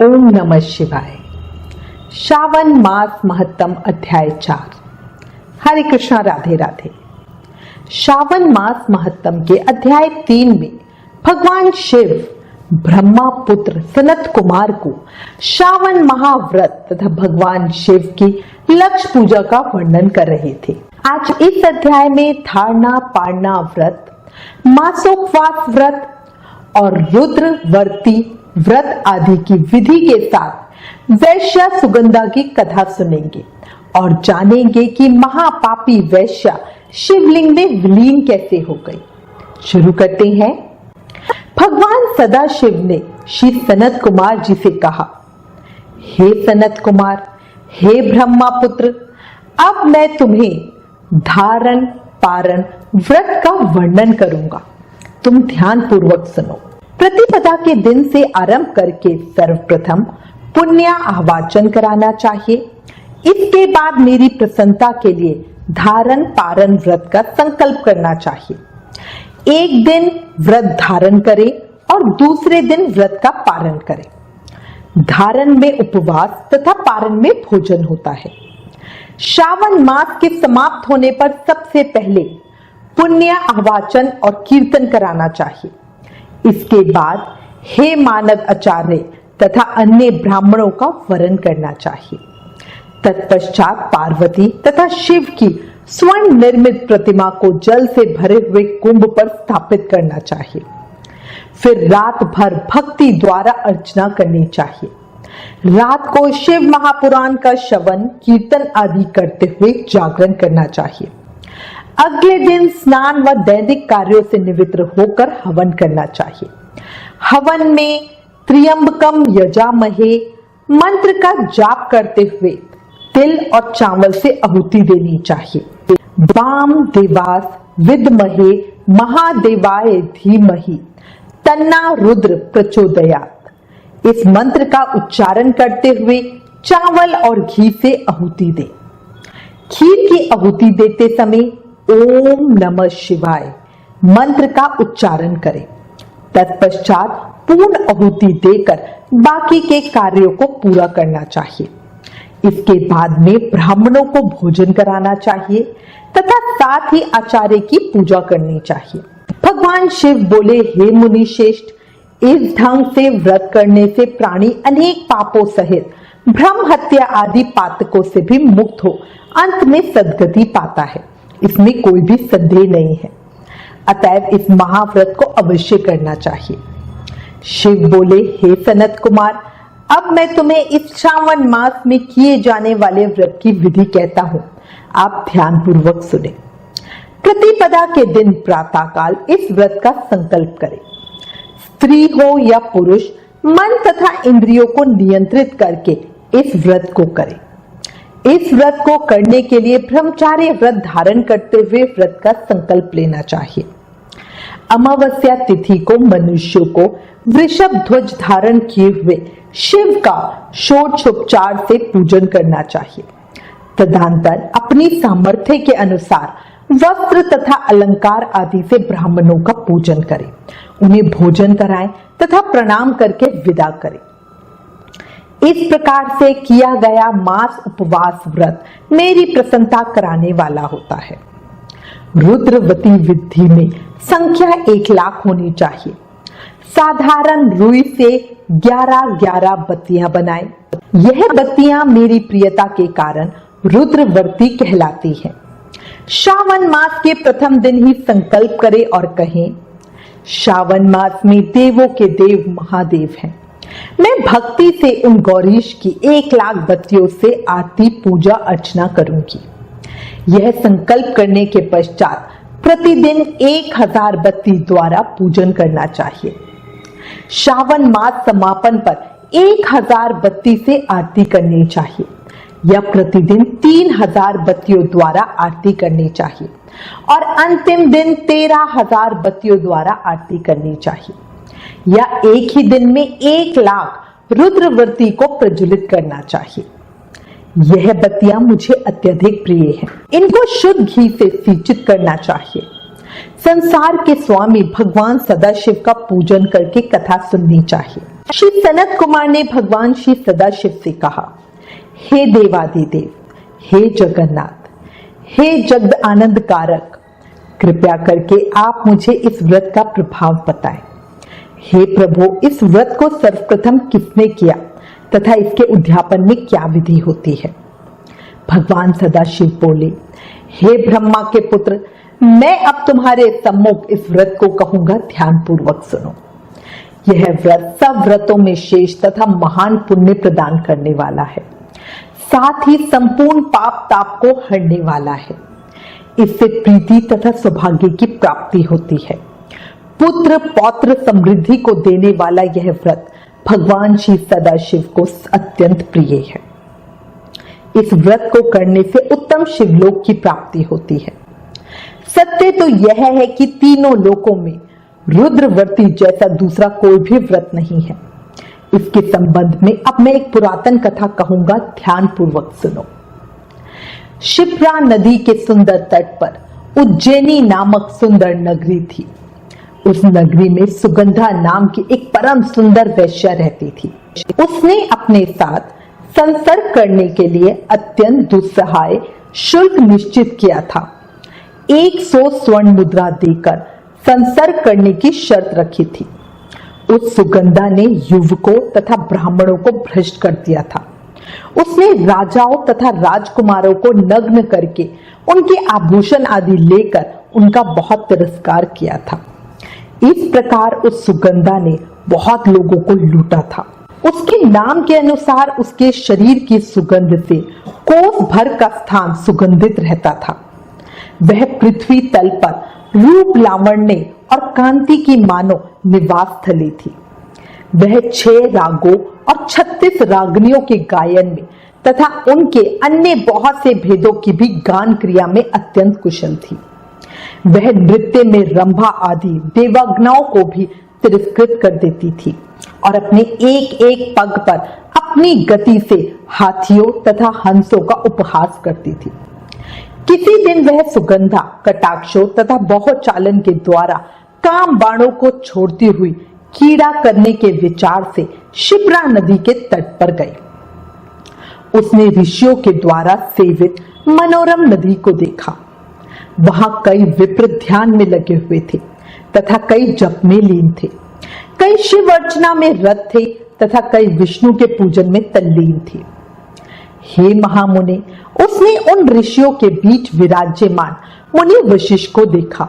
ओम नमः शिवाय। श्रावण मास महत्तम अध्याय 4। हरे कृष्णा, राधे राधे। श्रावण मास महत्तम के अध्याय 3 में भगवान शिव ब्रह्मा पुत्र सनत कुमार को श्रावण महाव्रत तथा भगवान शिव की लक्ष्य पूजा का वर्णन कर रहे थे। आज इस अध्याय में धारणा पारणा व्रत, मासोपवास व्रत और रुद्रवर्ती व्रत आदि की विधि के साथ वैश्या सुगंधा की कथा सुनेंगे और जानेंगे कि महापापी वैश्या शिवलिंग में विलीन कैसे हो गई। शुरू करते हैं। भगवान सदाशिव ने श्री सनत कुमार जी से कहा, हे सनत कुमार, हे ब्रह्मा पुत्र, अब मैं तुम्हें धारण पारण व्रत का वर्णन करूंगा। तुम ध्यान पूर्वक सुनो। प्रतिपदा के दिन से आरंभ करके सर्वप्रथम पुण्य आवाचन कराना चाहिए। इसके बाद मेरी प्रसन्नता के लिए धारण पारण व्रत का संकल्प करना चाहिए। एक दिन व्रत धारण करें और दूसरे दिन व्रत का पारण करें। धारण में उपवास तथा पारण में भोजन होता है। श्रावण मास के समाप्त होने पर सबसे पहले पुण्य आवाचन और कीर्तन कराना चाहिए। इसके बाद हे मानव आचार्य तथा अन्य ब्राह्मणों का वरण करना चाहिए। तत्पश्चात पार्वती तथा शिव की स्वर्ण निर्मित प्रतिमा को जल से भरे हुए कुंभ पर स्थापित करना चाहिए। फिर रात भर भक्ति द्वारा अर्चना करनी चाहिए। रात को शिव महापुराण का श्रवण कीर्तन आदि करते हुए जागरण करना चाहिए। अगले दिन स्नान व दैनिक कार्यों से निवृत्त होकर हवन करना चाहिए। हवन में त्र्यंबकम यजामहे मंत्र का जाप करते हुए तिल और चावल से आहुति देनी चाहिए। वाम देवास विद्महे महादेवाय धीमहि तन्ना रुद्र प्रचोदयात्। इस मंत्र का उच्चारण करते हुए चावल और घी से आहुति दे। खीर की आहुति देते समय ओम नमः शिवाय मंत्र का उच्चारण करें। तत्पश्चात पूर्ण आहुति देकर बाकी के कार्यों को पूरा करना चाहिए। इसके बाद में ब्राह्मणों को भोजन कराना चाहिए तथा साथ ही आचार्य की पूजा करनी चाहिए। भगवान शिव बोले, हे मुनि श्रेष्ठ, इस ढंग से व्रत करने से प्राणी अनेक पापों सहित ब्रह्म हत्या आदि पातकों से भी मुक्त हो अंत में सद्गति पाता है। इसमें कोई भी संदेह नहीं है। अतएव इस महाव्रत को अवश्य करना चाहिए। शिव बोले, हे सनत कुमार, अब मैं तुम्हें इस श्रावण मास में किए जाने वाले व्रत की विधि कहता हूँ। आप ध्यान पूर्वक सुने। प्रतिपदा के दिन प्रातःकाल इस व्रत का संकल्प करें। स्त्री हो या पुरुष, मन तथा इंद्रियों को नियंत्रित करके इस व्रत को करें। इस व्रत को करने के लिए ब्रह्मचार्य व्रत धारण करते हुए व्रत का संकल्प लेना चाहिए। अमावस्या तिथि को मनुष्यों को वृषभ ध्वज धारण किए हुए शिव का षोडशोपचार से पूजन करना चाहिए। तदनंतर अपनी सामर्थ्य के अनुसार वस्त्र तथा अलंकार आदि से ब्राह्मणों का पूजन करें, उन्हें भोजन कराएं तथा प्रणाम करके विदा करें। इस प्रकार से किया गया मास उपवास व्रत मेरी प्रसन्नता कराने वाला होता है। रुद्रवती विधि में संख्या 1 लाख होनी चाहिए। साधारण रुई से 11-11 बत्तियां बनाएं। यह बत्तियां मेरी प्रियता के कारण रुद्रवर्ती कहलाती हैं। श्रावण मास के प्रथम दिन ही संकल्प करें और कहें, श्रावण मास में देवों के देव महादेव हैं। मैं भक्ति से उन गौरीश की 1 लाख बत्तियों से आरती पूजा अर्चना करूंगी। यह संकल्प करने के पश्चात प्रतिदिन 1000 बत्ती द्वारा पूजन करना चाहिए। श्रावण मास समापन पर 1000 बत्ती से आरती करनी चाहिए या प्रतिदिन 3000 बत्तियों द्वारा आरती करनी चाहिए और अंतिम दिन 13000 बत्तियों द्वारा आरती करनी चाहिए या एक ही दिन में 1 लाख रुद्रवर्ती को प्रज्वलित करना चाहिए। यह बत्तियां मुझे अत्यधिक प्रिय हैं। इनको शुद्ध घी से सिंचित करना चाहिए। संसार के स्वामी भगवान सदाशिव का पूजन करके कथा सुननी चाहिए। श्री सनत कुमार ने भगवान श्री सदाशिव से कहा, हे देवादिदेव, हे जगन्नाथ, हे जगद आनंद कारक, कृपया करके आप मुझे इस व्रत का प्रभाव बताएं। हे प्रभु, इस व्रत को सर्वप्रथम किसने किया तथा इसके उद्यापन में क्या विधि होती है? भगवान सदाशिव बोले, हे ब्रह्मा के पुत्र, मैं अब तुम्हारे सम्मुख इस व्रत को कहूंगा, ध्यान पूर्वक सुनो। यह व्रत सब व्रतों में शेष तथा महान पुण्य प्रदान करने वाला है, साथ ही संपूर्ण पाप ताप को हरने वाला है। इससे प्रीति तथा सौभाग्य की प्राप्ति होती है। पुत्र पौत्र समृद्धि को देने वाला यह व्रत भगवान श्री सदाशिव को अत्यंत प्रिय है। इस व्रत को करने से उत्तम शिवलोक की प्राप्ति होती है। सत्य तो यह है कि तीनों लोकों में रुद्रवर्ती जैसा दूसरा कोई भी व्रत नहीं है। इसके संबंध में अब मैं एक पुरातन कथा कहूंगा, ध्यान पूर्वक सुनो। शिप्रा नदी के सुंदर तट पर उज्जैनी नामक सुंदर नगरी थी। उस नगरी में सुगंधा नाम की एक परम सुंदर वैश्या रहती थी। उसने अपने साथ संसर्ग करने के लिए अत्यंत दुस्सहाय शुल्क निश्चित किया था। 100 स्वर्ण मुद्रा देकर संसर्ग करने की शर्त रखी थी। उस सुगंधा ने युवकों तथा ब्राह्मणों को भ्रष्ट कर दिया था। उसने राजाओं तथा राजकुमारों को नग्न करके उनके आभूषण आदि लेकर उनका बहुत तिरस्कार किया था। इस प्रकार उस सुगंधा ने बहुत लोगों को लूटा था। उसके नाम के अनुसार उसके शरीर की सुगंध से कोस भर का स्थान सुगंधित रहता था। वह पृथ्वी तल पर रूप लावण्य और कांति की मानो निवास स्थली थी। वह 6 रागों और 36 रागनियों के गायन में तथा उनके अन्य बहुत से भेदों की भी गान क्रिया में अत्यंत कुशल थी। वह नृत्य में रंभा आदि देवगनाओं को भी तिरस्कृत कर देती थी और अपने एक एक पग पर अपनी गति से हाथियों तथा हंसों का उपहास करती थी। किसी दिन वह सुगंधा कटाक्षों तथा बहुचालन के द्वारा काम बाणों को छोड़ती हुई कीड़ा करने के विचार से शिप्रा नदी के तट पर गई। उसने ऋषियों के द्वारा सेवित मनोरम नदी को देखा। वहां कई विप्र ध्यान में लगे हुए थे तथा कई जप में लीन थे। कई शिव अर्चना में रत थे तथा कई विष्णु के पूजन में तल्लीन थे। हे महामुने, उसने उन ऋषियों के बीच विराज्यमान मुनि वशिष्ठ को देखा।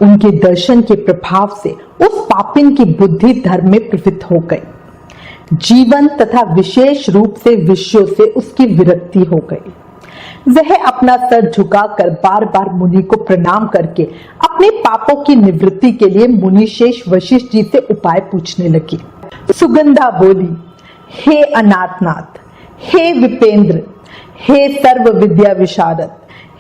उनके दर्शन के प्रभाव से उस पापिन की बुद्धि धर्म में प्रवृत्त हो गई। जीवन तथा विशेष रूप से विषयों से उसकी विरक्ति हो गई। वह अपना सर झुकाकर बार बार मुनि को प्रणाम करके अपने पापों की निवृत्ति के लिए मुनिशेष वशिष्ठ जी से उपाय पूछने लगी। सुगंधा बोली, हे अनाथनाथ, हे विपेंद्र, हे सर्व विद्या विशारद,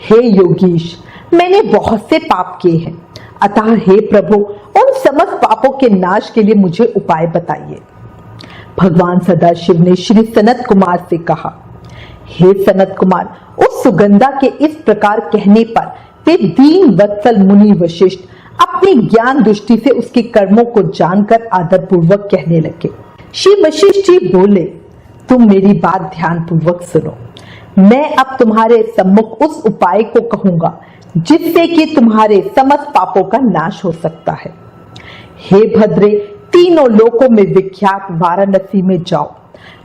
हे योगीश, मैंने बहुत से पाप किए हैं। अतः हे प्रभु, उन समस्त पापों के नाश के लिए मुझे उपाय बताइए। भगवान सदाशिव ने श्री सनत कुमार से कहा, हे सनत कुमार, उस सुगंधा के इस प्रकार कहने पर वे दीन वत्सल मुनि वशिष्ठ अपनी ज्ञान दृष्टि से उसके कर्मों को जानकर आदर पूर्वक कहने लगे। श्री वशिष्ठ जी बोले, तुम मेरी बात ध्यान पूर्वक सुनो। मैं अब तुम्हारे सम्मुख उस उपाय को कहूंगा जिससे कि तुम्हारे समस्त पापों का नाश हो सकता है। हे भद्रे, तीनों लोकों में विख्यात वाराणसी में जाओ।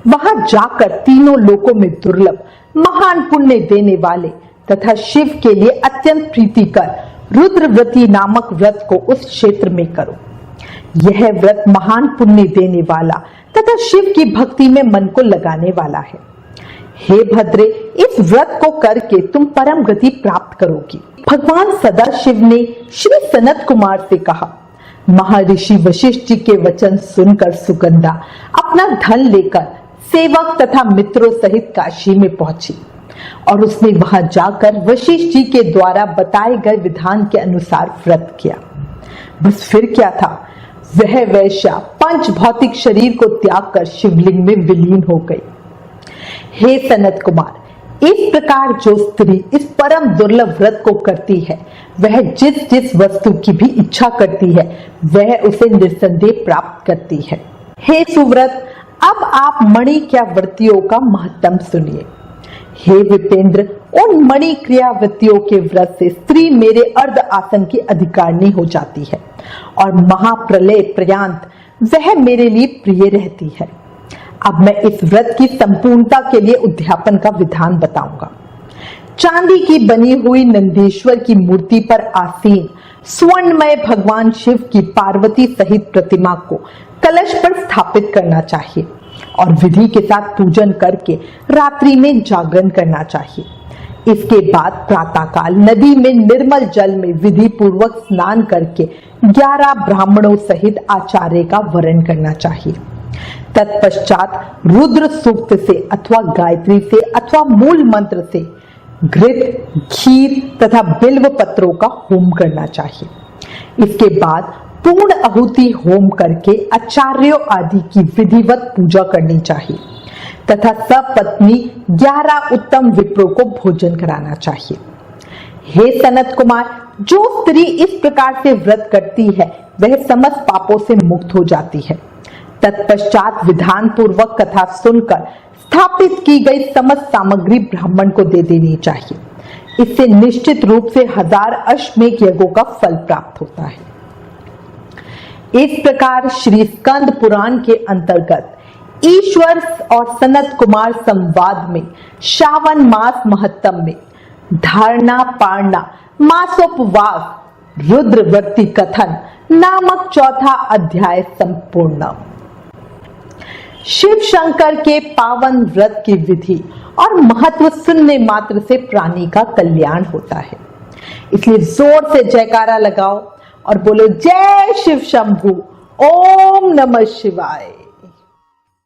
वहां जाकर तीनों लोकों में दुर्लभ महान पुण्य देने वाले तथा शिव के लिए अत्यंत प्रीतिकर रुद्रव्रती नामक व्रत को उस क्षेत्र में करो। यह व्रत महान पुण्य देने वाला तथा शिव की भक्ति में मन को लगाने वाला है। हे भद्रे, इस व्रत को करके तुम परम गति प्राप्त करोगी। भगवान सदाशिव ने श्री सनत कुमार से कहा। महर्षि वशिष्ठ जी के वचन सुनकर सुगंधा अपना धन लेकर सेवक तथा मित्रों सहित काशी में पहुंची और उसने वहां जाकर वशिष्ठ जी के द्वारा बताए गए विधान के अनुसार व्रत किया। बस फिर क्या था, वह वैश्या पंच भौतिक शरीर को त्याग कर शिवलिंग में विलीन हो गई। हे सनत कुमार, इस प्रकार जो स्त्री इस परम दुर्लभ व्रत को करती है, वह जिस जिस वस्तु की भी इच्छा करती है, वह उसे निस्संदेह प्राप्त करती है। हे सुव्रत, अब आप मणि क्रिया वृत्तियों का महत्व सुनिए। हे विपेंद्र, उन मणि क्रिया वृत्तियों के व्रत से स्त्री मेरे अर्ध आसन की अधिकारिणी हो जाती है और महाप्रलय पर्यंत वह मेरे लिए प्रिय रहती है। अब मैं इस व्रत की संपूर्णता के लिए उद्यापन का विधान बताऊंगा। चांदी की बनी हुई नंदीश्वर की मूर्ति पर आसीन स्वर्णमय भगवान शिव की पार्वती सहित प्रतिमा को कलश पर स्थापित करना चाहिए और विधि के साथ पूजन करके रात्रि में जागरण करना चाहिए। इसके बाद प्रातःकाल नदी में निर्मल जल में विधि पूर्वक स्नान करके 11 ब्राह्मणों सहित आचार्य का वरण करना चाहिए। तत्पश्चात रुद्र सूक्त से अथवा गायत्री से अथवा मूल मंत्र से घृत, खीर तथा बिल्व पत्रों का होम करना चाहिए। इसके बाद पूर्ण आहुति होम करके आचार्यों आदि की विधिवत पूजा करनी चाहिए तथा सपत्नी 11 उत्तम विप्रों को भोजन कराना चाहिए। हे सनत कुमार, जो स्त्री इस प्रकार से व्रत करती है वह समस्त पापों से मुक्त हो जाती है। तत्पश्चात विधान पूर्वक कथा सुनकर स्थापित की गई समस्त सामग्री ब्राह्मण को दे देनी चाहिए। इससे निश्चित रूप से 1000 अश्वमेध यज्ञों का फल प्राप्त होता है। इस प्रकार श्री स्कंद पुराण के अंतर्गत ईश्वर और सनत कुमार संवाद में श्रावण मास महत्तम में धारणा पारणा मासोपवास रुद्रवृत्ति कथन नामक चौथा अध्याय संपूर्ण। शिव शंकर के पावन व्रत की विधि और महत्व सुनने मात्र से प्राणी का कल्याण होता है। इसलिए जोर से जयकारा लगाओ और बोलो जय शिव शंभू, ओम नमः शिवाय।